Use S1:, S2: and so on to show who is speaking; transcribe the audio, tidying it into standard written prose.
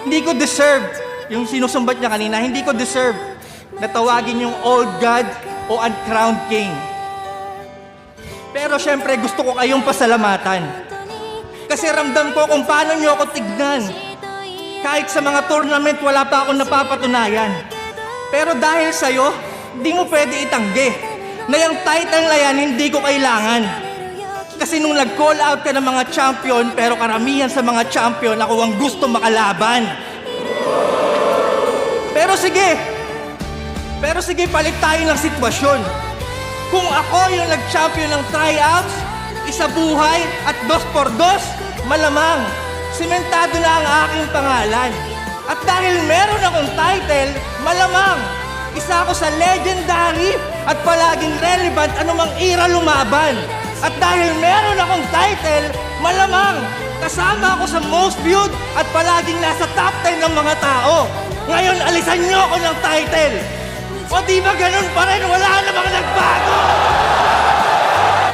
S1: Hindi ko deserve, yung sinusumbat niya kanina, hindi ko deserve na tawagin yung old God o uncrowned king. Pero syempre gusto ko kayong pasalamatan. Kasi ramdam ko kung paano niyo ako tignan. Kahit sa mga tournament wala pa akong napapatunayan. Pero dahil sa'yo, di mo pwede itanggi na yung title na yan hindi ko kailangan. Kasi nung nag-call out ka ng mga champion, pero karamihan sa mga champion, ako ang gusto makalaban. Pero sige, palit tayo ng sitwasyon. Kung ako yung nag-champion ng tryouts, isa buhay at 2x2, malamang, simentado na ang aking pangalan. At dahil meron akong title, malamang, isa ako sa legendary at palaging relevant anumang era lumaban. At dahil meron akong title, malamang, kasama ako sa most viewed at palaging nasa top 10 ng mga tao. Ngayon, alisan niyo ako ng title. O di ba ganun pa rin? Wala namang